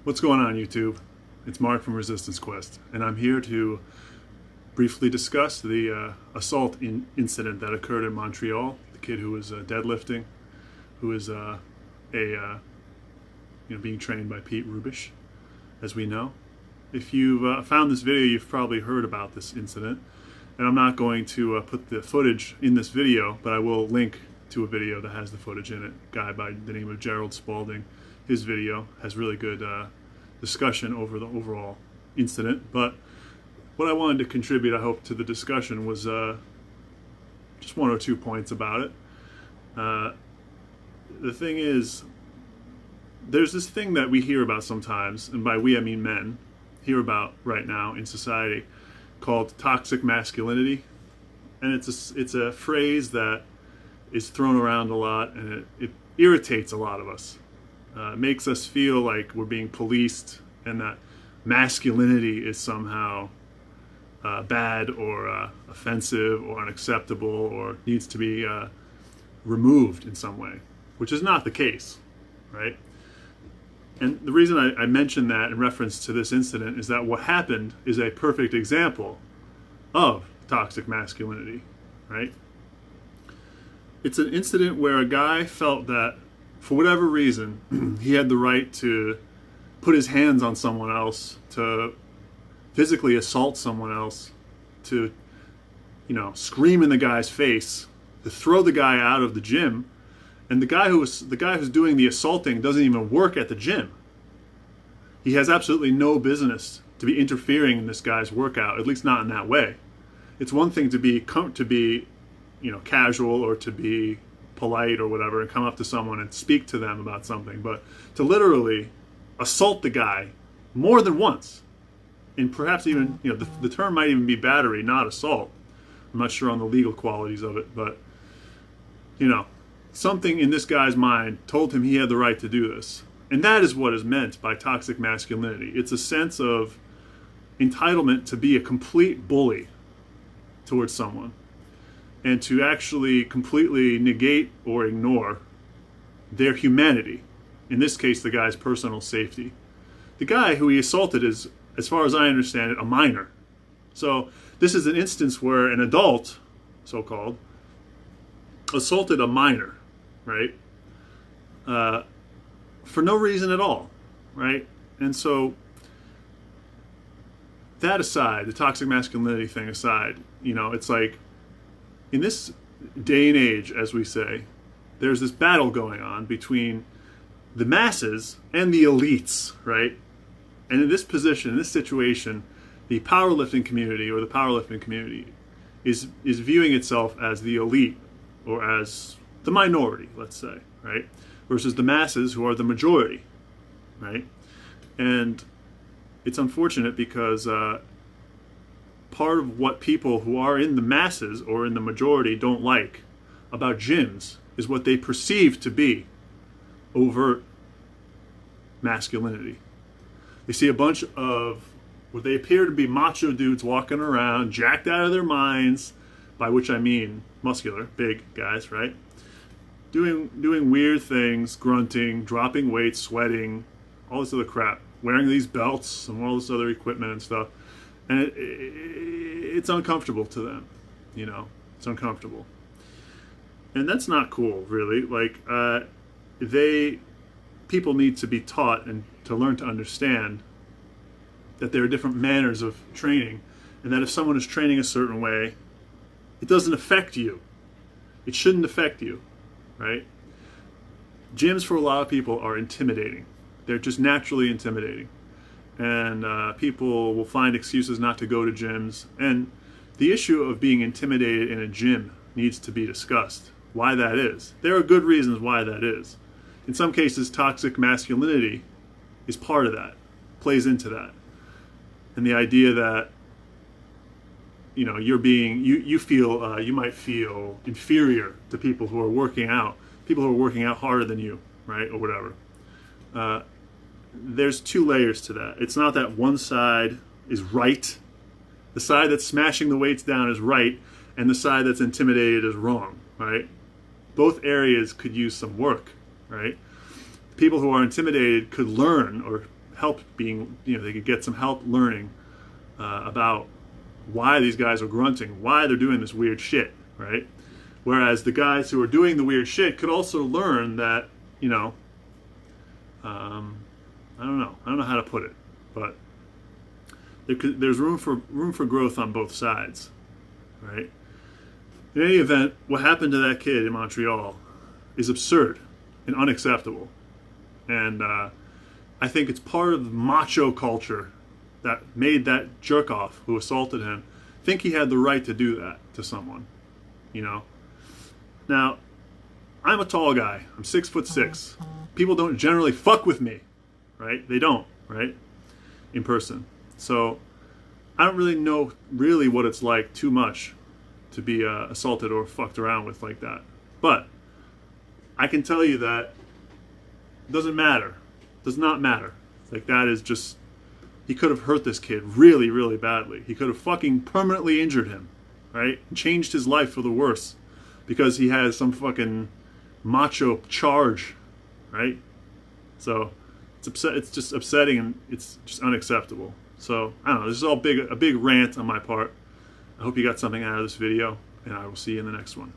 What's going on, YouTube? It's Mark from Resistance Quest, and I'm here to briefly discuss the assault incident that occurred in Montreal. The kid who was deadlifting, who is being trained by Pete Rubish, as we know. If you've found this video, you've probably heard about this incident, and I'm not going to put the footage in this video, but I will link to a video that has the footage in it. A guy by the name of Gerald Spalding. His video has really good discussion over the overall incident. But what I wanted to contribute, I hope, to the discussion was just one or two points about it. The thing is, there's this thing that we hear about sometimes, and by we I mean men, hear about right now in society, called toxic masculinity. And it's a phrase that is thrown around a lot, and it irritates a lot of us. It makes us feel like we're being policed and that masculinity is somehow bad or offensive or unacceptable or needs to be removed in some way, which is not the case, right? And the reason I mention that in reference to this incident is that what happened is a perfect example of toxic masculinity, right? It's an incident where a guy felt that for whatever reason, he had the right to put his hands on someone else, to physically assault someone else, to, scream in the guy's face, to throw the guy out of the gym. And the guy who's doing the assaulting doesn't even work at the gym. He has absolutely no business to be interfering in this guy's workout, at least not in that way. It's one thing to be casual or to be polite or whatever and come up to someone and speak to them about something, but to literally assault the guy more than once, and perhaps even the term might even be battery, not assault. I'm not sure on the legal qualities of it, but something in this guy's mind told him he had the right to do this. And that is what is meant by toxic masculinity. It's a sense of entitlement to be a complete bully towards someone, and to actually completely negate or ignore their humanity. In this case, the guy's personal safety. The guy who he assaulted is, as far as I understand it, a minor. So this is an instance where an adult, so-called, assaulted a minor, right? For no reason at all, right? And so that aside, the toxic masculinity thing aside, it's like, in this day and age, as we say, there's this battle going on between the masses and the elites, right? And in this position, in this situation, the powerlifting community is viewing itself as the elite, or as the minority, let's say, right? Versus the masses, who are the majority, right? And it's unfortunate because part of what people who are in the masses or in the majority don't like about gyms is what they perceive to be overt masculinity. They see a bunch of what they appear to be macho dudes walking around, jacked out of their minds, by which I mean muscular, big guys, right? Doing weird things, grunting, dropping weights, sweating, all this other crap, wearing these belts and all this other equipment and stuff. And it's uncomfortable to them, it's uncomfortable. And that's not cool, really. Like, people need to be taught and to learn to understand that there are different manners of training, and that if someone is training a certain way, it doesn't affect you. It shouldn't affect you, right? Gyms for a lot of people are intimidating. They're just naturally intimidating. And people will find excuses not to go to gyms. And the issue of being intimidated in a gym needs to be discussed. Why that is. There are good reasons why that is. In some cases, toxic masculinity is part of that, plays into that. And the idea that you might feel inferior to people who are working out harder than you, right, or whatever. There's two layers to that. It's not that one side is right. The side that's smashing the weights down is right, and the side that's intimidated is wrong, right? Both areas could use some work, right? People who are intimidated could learn or help being, they could get some help learning about why these guys are grunting, why they're doing this weird shit, right? Whereas the guys who are doing the weird shit could also learn that, I don't know how to put it, but there's room for growth on both sides, right? In any event, what happened to that kid in Montreal is absurd and unacceptable, and I think it's part of the macho culture that made that jerk off who assaulted him think he had the right to do that to someone, Now, I'm a tall guy. I'm 6'6". People don't generally fuck with me, right? They don't, right? In person. So I don't really know what it's like too much to be assaulted or fucked around with like that. But I can tell you that it doesn't matter. It does not matter. Like, that is just, he could have hurt this kid really, really badly. He could have fucking permanently injured him, right? And changed his life for the worse because he has some fucking macho charge, right? So it's just upsetting, and it's just unacceptable. So I don't know, this is all a big rant on my part. I hope you got something out of this video, and I will see you in the next one.